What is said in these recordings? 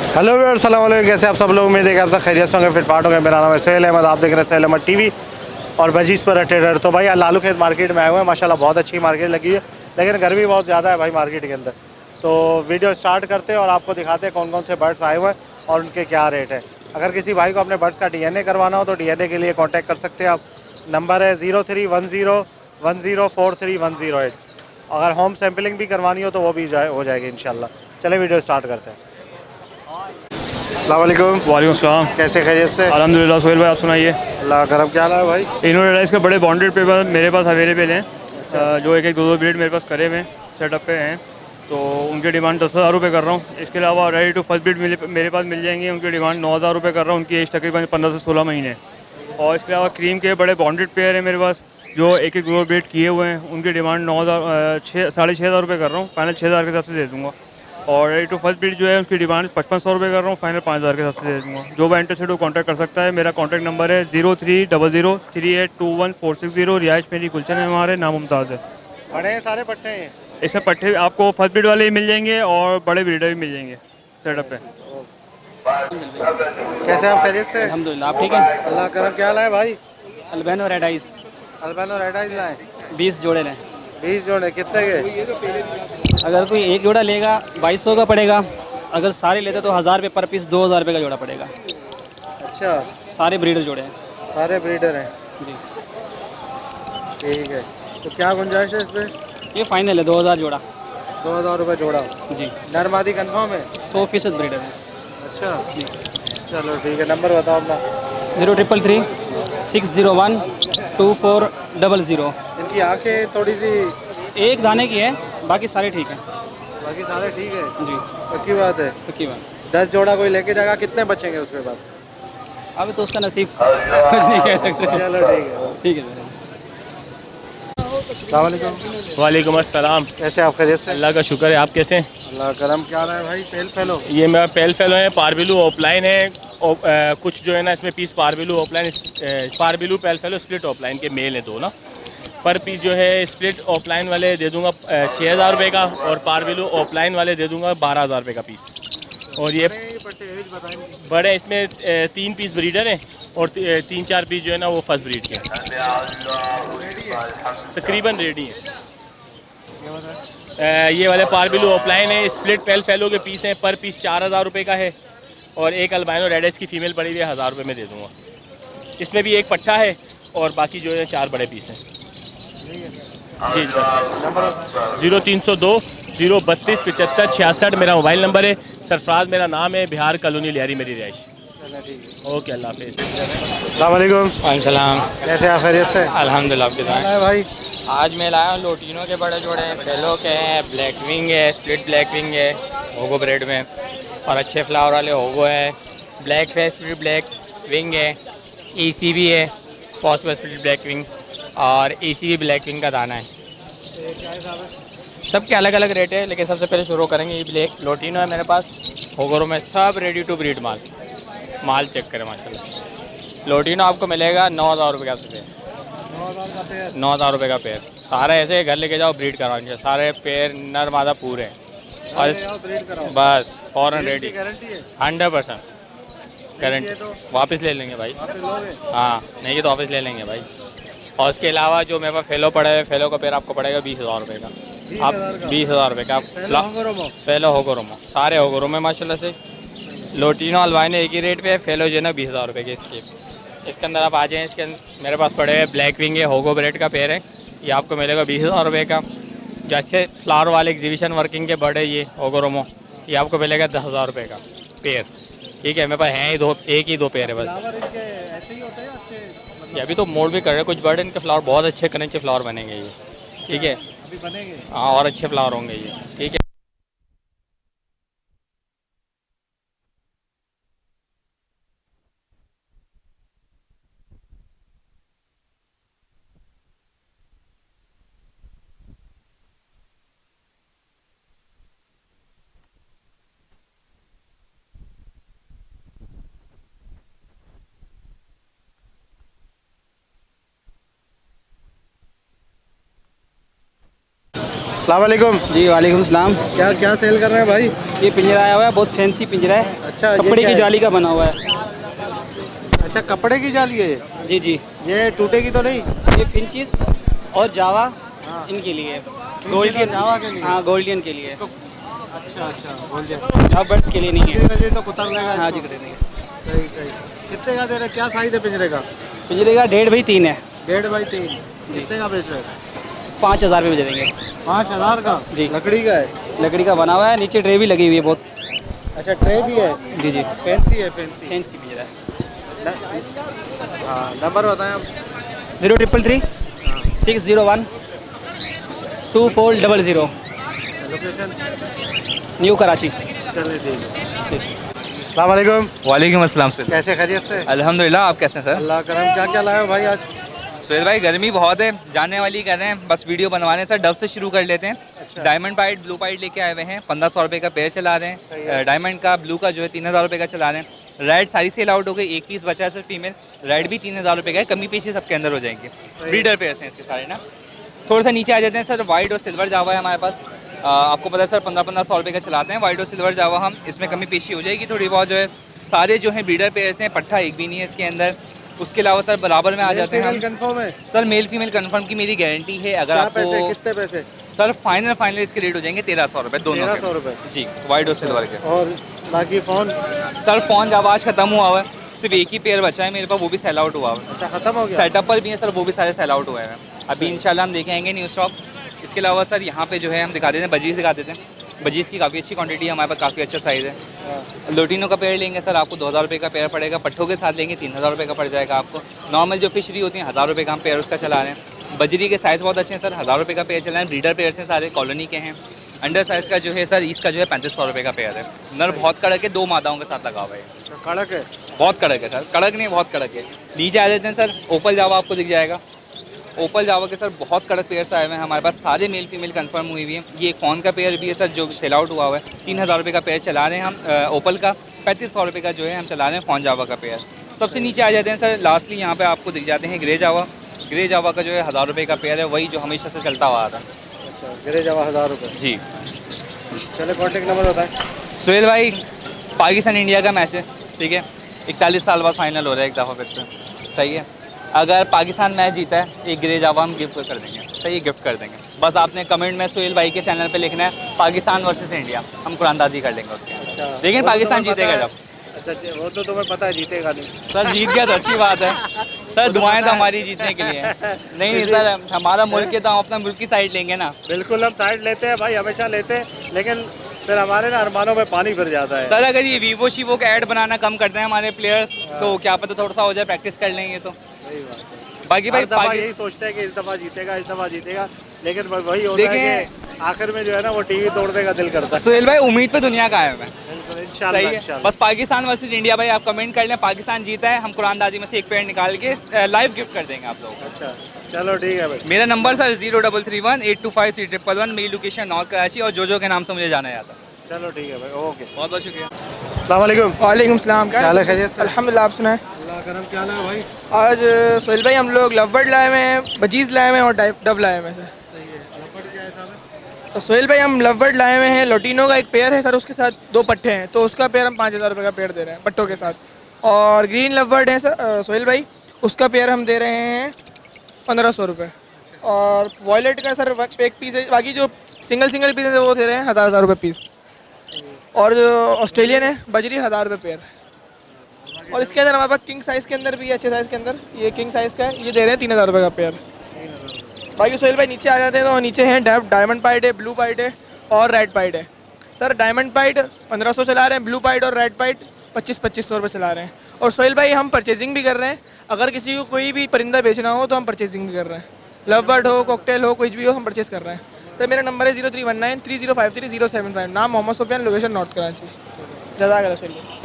Hello viewers, अस्सलाम वालेकुम। कैसे आप सब लोग? उम्मीद है कि आप सब खैरियत से होंगे, फिटफाट होंगे। मेरा नाम है सोहेल अहमद, आप देख रहे हैं सोहेल अहमद टीवी और बजीज़ पर ट्रेडर। तो भाई आज लालू खेत मार्केट में आए हुए हैं। माशाल्लाह बहुत अच्छी मार्केट लगी है, लेकिन गर्मी बहुत ज़्यादा है भाई मार्केट के अंदर। तो वीडियो स्टार्ट करते हैं और आपको दिखाते हैं कौन कौन से बर्ड्स आए हुए हैं और उनके क्या रेट है। अगर किसी भाई को अपने बर्ड्स का DNA करवाना हो तो DNA के लिए कॉन्टैक्ट कर सकते हैं आप। नंबर है 031010431008। अगर होम सैम्पलिंग भी करवानी हो तो वो भी हो जाएगी इंशाल्लाह। चले वीडियो स्टार्ट करते हैं। अस्सलाम वालेकुम। वालेकुम सलाम। कैसे खैरियत से? अल्हम्दुलिल्लाह। सोहेल भाई आप सुनाइए। अल्लाह का करम। क्या हाल है भाई? इनोडाइज के बड़े बॉन्डेड पेपर मेरे पास अवेलेबल हैं। अच्छा जो एक एक दो दो ब्रीड मेरे पास करे हुए हैं, सेटअप पे हैं। तो उनकी डिमांड 10,000 रुपये कर रहा हूँ। इसके अलावा रेडी टू फर्स्ट ब्रीड मेरे पास मिल जाएंगे, उनकी डिमांड 9,000 रुपये कर रहा हूँ। उनकी एज तकरीबन 15 से 16 महीने। और इसके अलावा क्रीम के बड़े बॉन्डेड पेयर हैं मेरे पास, जो एक एक दो ब्रीड किए हुए हैं। उनकी डिमांड 9,000 6,500 रुपये कर रहा हूँ। फाइनल 6,000 के हिसाब से दे दूँगा। और रेडी टू फर्स्ट बीट जो है उसकी डिमांड 5500 रुपये कर रहा हूँ। फाइनल 5,000 के हिसाब से दे दूँगा। जो भाई इंटरेस्टेड हो कॉन्टैक्ट कर सकता है। मेरा कॉन्टैक्ट नंबर है 03003821 460। रिहाइश मेरी गुलशन है, हमारे नाम मुमताज़ है। बड़े हैं सारे पट्टे हैं? इसमें पट्टे आपको फर्स्ट बीट वाले ही मिल जाएंगे और बड़े ब्रीडर भी मिल जाएंगे सेटअप पे। कैसे आप खैरियत से? अल्हम्दुलिल्लाह। आप ठीक हैं? अल्लाह का करम। क्या हाल है भाई? अल्बैनो रेड आइस अल्बानो रेड आइज लाए 20 जोड़े लें। 20 जोड़े कितने के? अगर कोई एक जोड़ा लेगा 2200 का पड़ेगा। अगर सारे लेते तो 1000 रुपये पर पीस, 2000 रुपये का जोड़ा पड़ेगा। अच्छा, सारे ब्रीडर जोड़े हैं सारे ब्रीडर हैं। जी। ठीक है, तो क्या गुंजाइश है इस पर? ये फाइनल है 2000 जोड़ा 2,000 रुपये जोड़ा। जी। नर मादी कन्फर्म है? 100% ब्रीडर है अच्छा, जी। चलो ठीक है। नंबर बताओ अपना। 0333 601 2400। इनकी आंखें थोड़ी सी, एक दाने की है, बाकी सारे ठीक हैं बाकी सारे ठीक है। जी। पक्की बात है? पक्की बात। 10 जोड़ा कोई लेके जाएगा, कितने बचेंगे उसके बाद? अभी तो उसका नसीब कुछ नहीं कह सकते। चलो ठीक है। ठीक है सर। अस्सलाम वालेकुम। वालेकुम अस्सलाम। कैसे आप खैरियत से? अल्लाह का शुक्र है। आप कैसे हैं? अल्लाह का करम। क्या रहा है भाई? पेल फेलो? ये मेरा पेल फेलो है, पारबिलू ऑफलाइन है। कुछ जो है ना इसमें पीस पारबिलू ऑफलाइन, पारबिलू पेल फेलो स्प्लिट ऑफलाइन के मेल हैं दो ना। पर पीस जो है स्प्लिट ऑफलाइन वाले दे दूंगा 6,000 रुपये का, और पारबिलू ऑफलाइन वाले दे दूंगा 12,000 रुपये का पीस। और ये पट्टे एज बताएंगे? बड़े इसमें 3 पीस ब्रीडर हैं और 3-4 पीस जो है ना वो फर्स्ट ब्रीड के हैं। तकरीबन रेडी हैं। ये वाले पारबिलू ऑफलाइन है, स्प्लिट पेल फेलो के पीस हैं। पर पीस 4,000 रुपये का है। और एक अल्बाइनो रेडेस की फ़ीमेल पड़ी हुई है, 1,000 रुपये में दे दूँगा। इसमें भी एक पट्टा है और बाकी जो है 4 बड़े पीस हैं। जी जी बस। 0302 032 75 66 मेरा मोबाइल नंबर है। सरफराज मेरा नाम है, बिहार कॉलोनी लियारी मेरी रिहाइश। ओके, अल्लाह हाफिज़। अस्सलाम वालेकुम। सलाम। कैसे आप खैरियत से? अल्हम्दुलिल्लाह। आपके क्या साथ है भाई? आज मैं लाया हूँ लोटिनो के बड़े जोड़े हैं, फेलो के हैं, ब्लैक विंग है, स्प्लिट ब्लैक विंग है होगो ब्रेड में, और अच्छे फ्लावर वाले होगो है, black face split black wing है, ECB है, पॉसिबल स्प्लिट ब्लैक विंग, और ECB ब्लैक विंग का दाना है। सबके अलग अलग रेट है, लेकिन सबसे पहले शुरू करेंगे ये ब्लैक लोटिनो है मेरे पास। होगोरो में सब रेडी टू ब्रीड माल चेक करें माशाल्लाह। लोटिनो आपको मिलेगा 9,000 रुपये का पेयर। 9,000 का पेयर? 9,000 रुपये का पेयर। सारे ऐसे घर लेके जाओ, ब्रीड करवाएंगे सारे पेयर, नर मादा पूरे हैं। और ब्रीड कराओ। बस फॉरन ब्रीड रेडी की गारंटी है? 100% गारंटी। तो वापस ले लेंगे भाई। आप लोगे? हाँ, नहीं है तो वापस ले लेंगे भाई। और उसके अलावा जो मेरे पास फेलो पड़ा है, फेलो का पेयर आपको पड़ेगा 20,000 रुपये का। आप 20,000 रुपये का फेलो होगो रोमो, सारे होगो रोमो माशाल्लाह से। लोटिनो अलवाइनो एक ही रेट पे है, फेलो जो है ना 20,000 रुपये के इसके अंदर आप आ जाएँ। इसके अंदर मेरे पास पड़े हैं ब्लैक विंग है, होगो ब्रेड का पेयर है, ये आपको मिलेगा 20,000 रुपये का। जैसे फ्लावर वाले एग्जीबिशन वर्किंग के बड़े ये होगो रोमो, ये आपको मिलेगा 10,000 रुपये का पेयर। ठीक है, मेरे पास हैं ही दो, एक ही दो पेयर है बस। फ्लावर इनके ऐसे ही होते हैं अच्छे? ये अभी तो मोल्ड भी कर रहे हैं कुछ बर्ड, इनके फ्लावर बहुत अच्छे क्रंची फ्लावर बनेंगे ये। ठीक है, अभी बनेंगे? हाँ, और अच्छे फ्लावर होंगे ये। ठीक है। अस्सलाम वालेकुम। जी वालेकुम सलाम। क्या क्या सेल कर रहे हैं भाई? ये पिंजरा आया हुआ है, बहुत फैंसी पिंजरा है। अच्छा, ये कपड़े क्या की है? जाली का बना हुआ है। अच्छा, कपड़े की जाली है ये? जी जी। ये टूटेगी तो नहीं? ये फिंचिस और जावा हाँ। इनके लिए, और गोल्डियन जावा के लिए? हाँ गोल्डियन के लिए, अच्छा अच्छा, बोल दिया। जावा बर्ड्स के लिए नहीं है। बजे तो कुतर लेगा हाँ जी इसको। करेंगे। सही सही। कितने का दे रहे? क्या साइज है पिंजरे का? पिंजरे का 1.5 बाई 3 है। 1.5 बाई 3। कितने का बेच रहे हैं? 5,000 रुपये दे देंगे। 5,000 का? जी। लकड़ी का है? लकड़ी का बना हुआ है, नीचे ट्रे भी लगी हुई है बहुत। अच्छा, ट्रे भी है? जी जी। फैंसी है, फैंसी। फैंसी पिंजरा है। हाँ, नंबर बताएं आप। 0333 601 2400, लोकेशन? न्यू कराची। चलिए ठीक है। अस्सलाम वालेकुम। वालेकुम अस्सलाम सर। कैसे खैरियत से? अल्हम्दुलिल्लाह, आप कैसे हैं सर? अल्लाह करम। क्या क्या लाए हो भाई आज? सुहेल भाई गर्मी बहुत है, जाने वाली कर रहे हैं, बस वीडियो बनवा रहे हैं सर। डव से शुरू कर लेते हैं। अच्छा। डायमंड पाइट ब्लू पाइट लेके आए हुए हैं, 1500 रुपये का पेयर चला रहे सही हैं। है। डायमंड का ब्लू का जो है 3000 रुपये का चला रहे हैं। रेड सारी सेल आउट हो गई, एक पीस बचा है सर फीमेल। रेड भी 3000 रुपये का है, कमी पीछे सबके अंदर हो जाएंगे। ब्रीडर पेयर्स हैं इसके सारे ना। थोड़ा सा नीचे आ जाते हैं सर। वाइट और सिल्वर जावा है हमारे पास। आपको पता है सर 1500 रुपये का चलाते हैं वाइट और सिल्वर जावा हम। इसमें कमी पेशी हो जाएगी थोड़ी बहुत जो है। सारे जो हैं ब्रीडर पेयर्स हैं, पट्ठा एक भी नहीं है इसके अंदर। उसके अलावा सर बराबर में आ जाते हैं हम। कंफर्म है? सर मेल फीमेल कंफर्म की मेरी गारंटी है। अगर क्या आपको पैसे? कितने पैसे? सर फाइनल इसके रेट हो जाएंगे 1300 रुपये दोनों 1300 के। रुपये? जी, वाइट और सिल्वर के। और बाकी फ़ोन? सर फ़ोन जब आज ख़त्म हुआ हुआ है, सिर्फ एक ही पेयर बचा है मेरे पास, वो भी सेल आउट हुआ हुआ है। अच्छा, ख़त्म हो गया? सेटअप पर भी है सर, वो भी सारे सेल आउट हुए हैं। अभी इंशाल्लाह हम देखे आएंगे न्यू स्टॉक। इसके अलावा सर यहाँ पे जो है हम दिखा देते हैं, बजीज़ दिखा देते हैं। बजीज़ की काफ़ी अच्छी क्वांटिटी है हमारे पास, काफ़ी अच्छा साइज़ है। हाँ। लोटिनो का पेयर लेंगे सर आपको 2000 रुपये का पेयर पड़ेगा। पट्ठों के साथ लेंगे 3000 रुपये का पड़ जाएगा आपको। नॉर्मल जो फिशरी होती है 1000 रुपये का हम पेयर उसका चला रहे हैं। बजरी के साइज़ बहुत अच्छे हैं सर, 1000 रुपये का पेयर चला रहे हैं। ब्रीडर पेयर हैं सारे, कॉलोनी के हैं। अंडर साइज़ का जो है सर इसका जो है 3500 रुपये का पेयर है। नर बहुत कड़क है, 2 मादाओं के साथ लगा हुआ है। अच्छा, कड़क है? बहुत कड़क है सर, कड़क नहीं बहुत कड़क है। नीचे आ जाते हैं सर, ओपल जावा आपको दिख जाएगा। ओपल जावा के सर बहुत कड़क पेयर्स आए हुए हैं हमारे पास, सारे मेल फीमेल कंफर्म हुई हुई है। ये एक फ़ोन का पेयर भी है सर जो सेल आउट हुआ हुआ है। 3000 रुपये का पेयर चला रहे हैं हम ओपल का। 3500 रुपये का जो है हम चला रहे हैं फ़ोन जावा का पेयर। सबसे नीचे आ जाते हैं सर, लास्टली यहाँ पे आपको दिख जाते हैं ग्रे जावा। ग्रे जावा का जो है 1000 रुपये का पेयर है, वही जो हमेशा से चलता हुआ था। अच्छा, गिरे जावा 1000 रुपये? जी। चले, कॉन्टेक्ट नंबर बताएं। सुहेल भाई, पाकिस्तान इंडिया का मैच है, ठीक है। 41 साल बाद फाइनल हो रहा है एक दफ़ा फिर से, सही है। अगर पाकिस्तान मैच जीता है, एक ग्रे जावा हम गिफ्ट कर देंगे, सही है, गिफ्ट कर देंगे। बस आपने कमेंट में सुहेल भाई के चैनल पे लिखना है पाकिस्तान वर्सेस इंडिया, हम कुरानदाजी कर लेंगे उसके। अच्छा, लेकिन वो तो पाकिस्तान तुम्हें जीतेगा पता है। जब। अच्छा, वो तो तुम्हें पता है जीतेगा नहीं। सर जीत गया तो अच्छी बात है सर, दुआएं तो हमारी जीतने के लिए हैं। नहीं सर, हमारा मुल्क है तो हम अपना मुल्क की साइड लेंगे ना। बिल्कुल, हम साइड लेते हैं भाई, हमेशा लेते हैं, लेकिन फिर हमारे ना अरमानों में पानी भर जाता है। सर अगर ये वीवो शीवो का ऐड बनाना कम करते हैं हमारे प्लेयर्स तो क्या पता थोड़ा सा हो जाए, प्रैक्टिस कर लेंगे तो। सही बात है। बाकी भाई हर दफा यही सोचते हैं कि इस दफ़ा जीतेगा, इस दफ़ा जीतेगा, लेकिन वही होता है कि आखिर में जो है ना वो टीवी तोड़ने का दिल करता है। सुहेल भाई उम्मीद पे दुनिया का है मैं, बिल्कुल, सही इंशाल्लाह है। इंशाल्लाह। बस पाकिस्तान वर्सेस इंडिया भाई आप कमेंट कर लें, पाकिस्तान जीता है, हम कुरानदाजी में से एक पेड़ निकाल के लाइव गिफ्ट कर देंगे आप लोगों को। अच्छा, चलो ठीक है भाई। मेरा नंबर सर 0331 825 3111, मेरी लोकेशन नॉर्थ कराची और जो के नाम से मुझे जाना जाता है। चलो ठीक है भाई, ओके। बहुत बहुत शुक्रिया। अस्सलाम वालेकुम। वालेकुम सलाम। क्या हाल है, खैरियत से? अल्हम्दुलिल्लाह, आप सुनाएं। अल्लाह करम। क्या हाल है भाई? आज सोहेल भाई हम लोग लवबर्ड लाए हुए हैं, बजीज़ लाए हुए हैं और डब लाए हुए हैं सर। सही है। लपट क्या है साहब? तो सोहेल भाई हम लवबर्ड लाए हुए हैं, लोटिनो का एक पेयर है सर, उसके साथ 2 पट्टे हैं, तो उसका पेयर हम 5000 रुपये का पेयर दे रहे हैं पट्टों के साथ। और ग्रीन लवबर्ड है सर सोहेल भाई, उसका पेयर हम दे रहे हैं 1500 रुपये। और वॉयलेट का सर एक पीस है, बाकी जो सिंगल पीस है वो दे रहे हैं 1000 रुपये पीस। और जो ऑस्ट्रेलियन है बजरी 1000 रुपये पेयर। और इसके अंदर हमारे पास किंग साइज़ के अंदर भी अच्छे साइज़ के अंदर, ये किंग साइज़ का है, ये दे रहे हैं 3000 रुपये का पेयर। बाकी सोहेल भाई नीचे आ जाते हैं तो नीचे हैं डायमंड पाइट है, ब्लू पाइट है और रेड पाइट है। सर डायमंड पाइट 1500 चला रहे हैं, ब्लू पाइट और रेड पाइट 2500 रुपये चला रहे हैं। और सोहेल भाई हम परचेजिंग भी कर रहे हैं, अगर किसी को कोई भी परिंदा बेचना हो तो हम परचेजिंग भी कर रहे हैं। लव बर्ड हो, कॉकटेल हो, कुछ भी हो, हम परचेज़ कर रहे हैं। तो मेरा नंबर है 0319 3053 075। नाम मोहम्मद सुफियान, लोकेशन नॉर्थ कराची। जज़ाकल्लाह सोहेल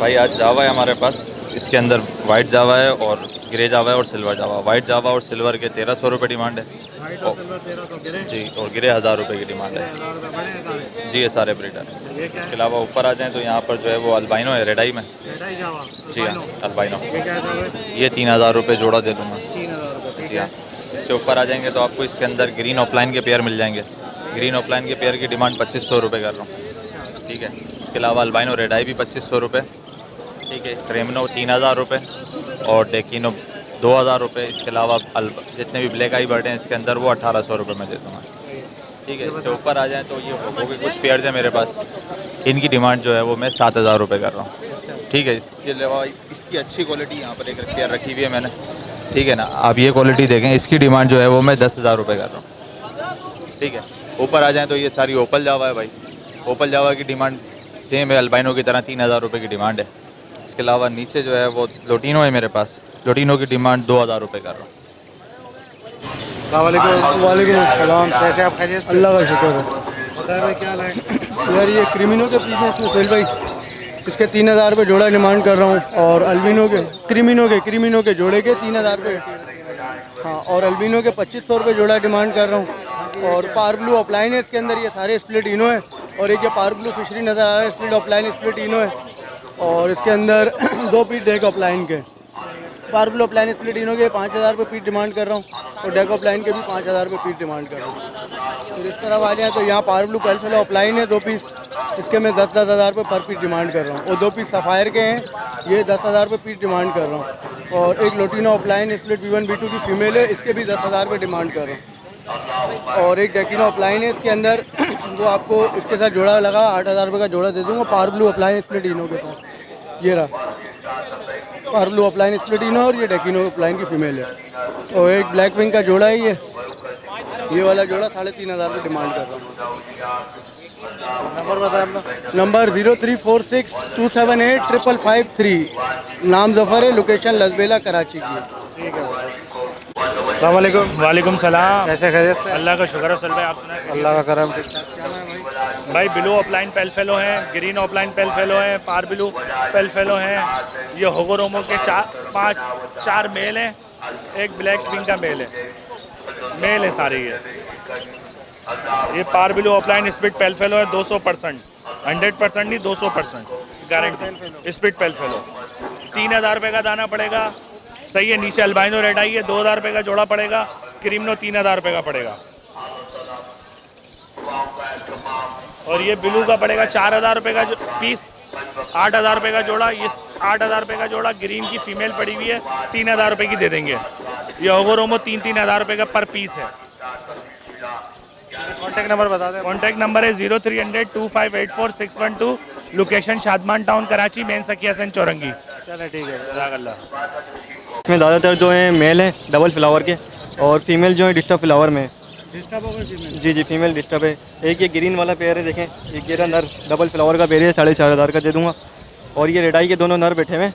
भाई आज जावा है हमारे पास, इसके अंदर वाइट जावा है और ग्रे जावा है और सिल्वर जावा। वाइट जावा और सिल्वर के 1300 रुपये डिमांड है। वाइट और सिल्वर 1300 गिरे? जी, और ग्रे 1000 रुपये की डिमांड है। 1000 रुपये बड़े हैं सारे? जी, ये सारे ब्रीडर। ये क्या है? इसके अलावा ऊपर आ जाएँ तो यहाँ पर जो है वो अल्बाइनो है, रेडाई में। रेडाई जावा? जी हाँ, अल्बाइनो। ये क्या है साहब? ये 3000 रुपये जोड़ा दे दूँगा। 3000 रुपये। जी हाँ। इससे ऊपर आ जाएंगे तो आपको इसके अंदर ग्रीन ऑफलाइन के पेयर मिल जाएंगे, ग्रीन ऑफलाइन के पेयर की डिमांड 2500 रुपये कर रहा हूँ, ठीक है। इसके अलावा अल्बाइनो रेड आई भी 2500 रुपये, ठीक है। क्रेमनो 3000 रुपये और डेकिनो 2000 रुपये। इसके अलावा जितने भी ब्लैक आई बर्ड हैं इसके अंदर वो 1800 रुपये में दे दूँगा, ठीक है। इससे ऊपर आ जाएँ तो ये होगो के कुछ पेयर हैं मेरे पास, इनकी डिमांड जो है वो मैं 7000 रुपये कर रहा हूँ, ठीक है। इसके अलावा इसकी अच्छी क्वालिटी यहाँ पर एक पेयर रखी हुई है मैंने, ठीक है ना। आप ये क्वालिटी देखें, इसकी डिमांड जो है वो मैं 10,000 रुपये कर रहा हूँ, ठीक है। ऊपर आ जाएँ तो ये सारी ओपल जावा है भाई। ओपल जावा की डिमांड सेम है अल्बाइनो की तरह, 3000 रुपये की डिमांड है। इसके अलावा नीचे जो है वो लोटिनो है मेरे पास, लोटिनो की डिमांड 2000 रुपये कर रहा हूँ। वालेकुम अस्सलाम, कैसे आप खैरियत से? अल्लाह का शुक्र है। बताएं भाई क्या लाए? यार ये क्रिमिनो के पीछे इसमें सोहेल भाई, इसके 3000 रुपये जोड़ा डिमांड कर रहा हूँ, और अल्बिनो के क्रिमिनो के जोड़े के 3000 रुपये, हाँ, और अल्बिनो के 2500 रुपये जोड़ा डिमांड कर रहा हूँ। और पार ब्लू ऑफलाइन है, इसके अंदर ये सारे स्प्लिट इनो है, और एक ये पार ब्लू फिशरी नज़र आ रहा है, स्प्लिट ऑफलाइन स्प्लिट इनो है, और इसके अंदर 2 पीस डेक ऑफलाइन के। पार ब्लू ऑफलाइन स्प्लिट इनो के 5000 रुपये पीस डिमांड कर रहा हूँ, और डेक ऑफलाइन के भी 5000 रुपये पीस डिमांड कर रहा हूँ। तो इस तरफ आ जाए तो यहाँ पार ब्लू पेल फेलो ऑफलाइन है 2 पीस, इसके मैं 10,000 रुपये पर पीस डिमांड कर रहा हूँ, और 2 पीस सफ़ायर के हैं, ये 10,000 रुपये पीस डिमांड कर रहा हूँ। और एक lutino offline split V1 V2 की फीमेल है, इसके भी 10,000 रुपये डिमांड कर रहा हूँ। और एक डेकिनो ऑफलाइन है, इसके अंदर वो आपको इसके साथ जोड़ा लगा 8,000 रुपये का जोड़ा दे दूँगा, पार ब्लू ऑफलाइन स्प्लिट इनो के साथ। ये रहा पार ब्लू ऑफलाइन स्प्लिट इनो, और ये डेकिनो ऑफलाइन की फीमेल है। और एक ब्लैक विंग का जोड़ा है, ये वाला जोड़ा 3500 रुपये डिमांड कर रहा हूँ। नंबर बताएं अपना। नंबर 0346278553। नाम जफ़र है, लोकेशन लसबेला कराची की है। ठीक है अस्सलाम वालेकुम। वालेकुम सलाम। कैसे खैरियत से? अल्लाह का शुक्र है सल भाई, आप सुनाए? अल्लाह का करम, ठीक ठाक। क्या नाम है भाई? भाई ब्लू ऑफलाइन पेल फेलो हैं, ग्रीन ऑफलाइन पेल फेलो हैं, पार ब्लू पेल फेलो हैं। ये होगोरोमो के 4 मेल हैं, एक ब्लैक विंग का मेल है सारे ये पार blue offline speed pale fellow है 200%, 100% नहीं 200% गारंटी स्पीड पेल फेलो। 3000 रुपये का दाना पड़ेगा, सही है। नीचे अल्बाइनो रेड आई है, 2000 रुपये का जोड़ा पड़ेगा। क्रीमनो 3000 रुपये का पड़ेगा, और ये ब्लू का पड़ेगा 4000 रुपये का पीस, 8000 रुपये का जोड़ा। ये 8000 रुपये का जोड़ा ग्रीन की फीमेल पड़ी हुई है, 3000 रुपये की दे देंगे। ये होगोरोमो 3-3000 रुपये का पर पीस है। कॉन्टैक्ट नंबर बता दें। कॉन्टैक्ट नंबर है 0300-2584-612, location Shadman town Karachi, main Sakhi Hassan Chowrangi. चले ठीक है। इसमें ज़्यादातर जो है मेल हैं डबल फ्लावर के, और फीमेल जो है डिस्टर्ब फ्लावर में है। जी फीमेल डिस्टर्ब है। एक ये ग्रीन वाला पेयर है, देखें ये गेरा नर डबल फ्लावर का पेयर है, 4500 का दे दूँगा। और ये रेडाई के दोनों नर बैठे हुए,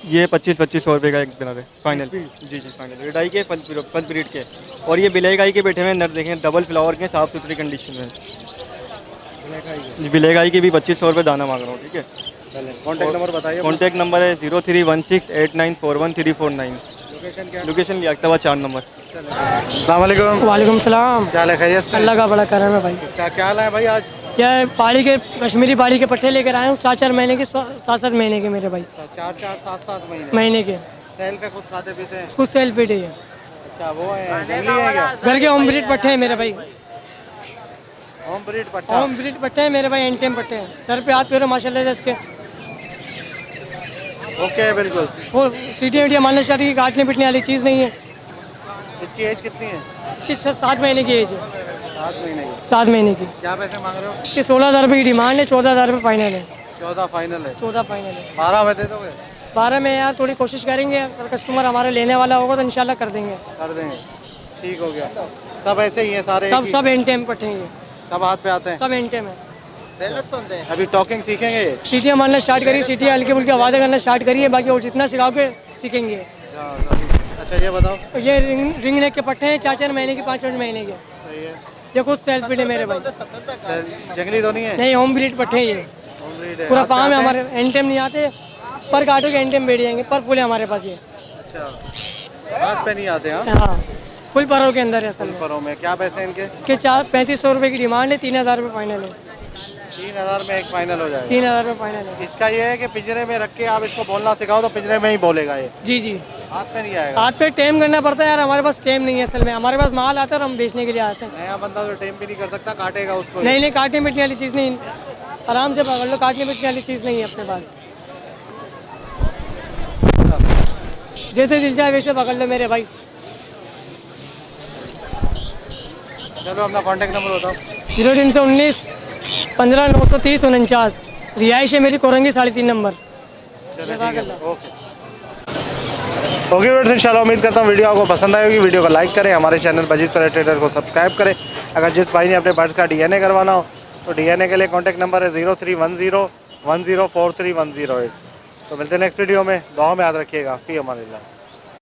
ये 2500 रुपये का एक नर है फाइनल। जी फाइनल रेडाई के फल ब्रीड के। और ये ब्लैक आई के बैठे हुए नर, देखें डबल फ्लावर के, साफ़ सुथरी कंडीशन में। ब्लैक आई के भी 2500 रुपये दाना मांग रहा हूँ, ठीक है। कॉन्टैक्ट नंबर बताइए। कॉन्टैक्ट नंबर है 03168941 लोकेशन लियाकताबाद 4 नंबर। अस्सलाम वालेकुम। वालेकुम सलाम। क्या हाल है, खैरियत से? अल्लाह का बड़ा करम है भाई। क्या लाए भाई आज? यह पाड़ी के कश्मीरी पाड़ी के पट्टे लेकर आए हूँ, 4-4 महीने के, 7-7 महीने के मेरे भाई। 4-4 7-7 महीने के। सेल पे खुद खाते पीते हैं? खुद सेल्फ फीड है ये। अच्छा वो है जंगली है क्या? घर के होम ब्रीड पट्टे हैं मेरे भाई। होम ब्रीड पट्टा? होम ब्रीड पट्टे हैं मेरे भाई, एनटेम पट्टे हैं। सर पे हाथ पैर माशाल्लाह से इसके। ओके बिल्कुल। वो सीटी वीटियाँ मारना स्टार्ट की, काटने पीटने वाली चीज़ नहीं है। इसकी एज कितनी है? इसकी 7 महीने की एज है। 7 महीने की। 7 महीने की। क्या पैसे मांग रहे हो? इसकी 16,000 रुपये की डिमांड है, 14,000 रुपये फाइनल है। 14 फाइनल है? 14 फाइनल है। 12 में दे दोगे? 12 में यार थोड़ी कोशिश करेंगे, अगर कस्टमर हमारा लेने वाला होगा तो इंशाल्लाह कर देंगे। कर देंगे, ठीक हो गया। सब ऐसे ही हैं सारे? सब एनटेम पट्टे हैं, सब हाथ पे आते हैं? सब एनटेम है। अभी टॉकिंग सीखेंगे? सीटियाँ मारना स्टार्ट करिए, सीटियाँ हल्की फुल्की आवाज़ें करना स्टार्ट करिए, बाकी और जितना सिखाओगे सीखेंगे। अच्छा ये बताओ। ये रिंग नेक के पट्टे हैं, 4-4 महीने के, 5-5 महीने के। सही है। ये खुद सेल्फ फीड है मेरे भाई। जंगली तो नहीं है? नहीं, होम ब्रीड पट्टे हैं ये। होम ब्रीड है। पूरा फार्म है हमारे, एनटेम नहीं आते, पर काटो के एनटेम बैठ जाएंगे, पर फुल है हमारे पास ये। अच्छा हाथ पे नहीं आते? हाँ फुल परों के अंदर है असल में। परों में क्या पैसे इनके? इसके 3500 रुपये की डिमांड है, 3000 रुपये फाइनल है। 3000 में एक फाइनल हो जाएगा। 3000 में फाइनल है। इसका ये है कि पिंजरे में रख के आप इसको बोलना सिखाओ तो पिंजरे में ही बोलेगा ये, जी जी। हाथ पे नहीं आएगा। हाथ पे टेम करना पड़ता है यार, हमारे पास टेम नहीं है असल में, हमारे पास माल आता है और हम बेचने के लिए आते हैं। नया बंदा तो टेम भी नहीं कर सकता, काटेगा उसको। नहीं नहीं, काटने मिटने वाली चीज़ नहीं, आराम से पकड़ लो, काटने मिटने वाली चीज़ नहीं है अपने पास। जैसे दिल जाए वैसे पकड़ लो मेरे भाई। चलो अपना कॉन्टैक्ट नंबर बताओ। 0319 15 930 49। रिहाइश है मेरी कोरंगी 3.5 नंबर। ओके व्यूअर्स, इंशाल्लाह उम्मीद करता हूँ वीडियो आपको पसंद आएगी। वीडियो को लाइक करें, हमारे चैनल बजीज पर ट्रेडर को सब्सक्राइब करें। अगर जिस भाई ने अपने बर्ड्स का DNA करवाना हो तो DNA के लिए कॉन्टैक्ट नंबर है 0310 1043 108। तो मिलते हैं नेक्स्ट वीडियो में, दुआ में याद रखिएगा। फ़ी अमानिल्लाह।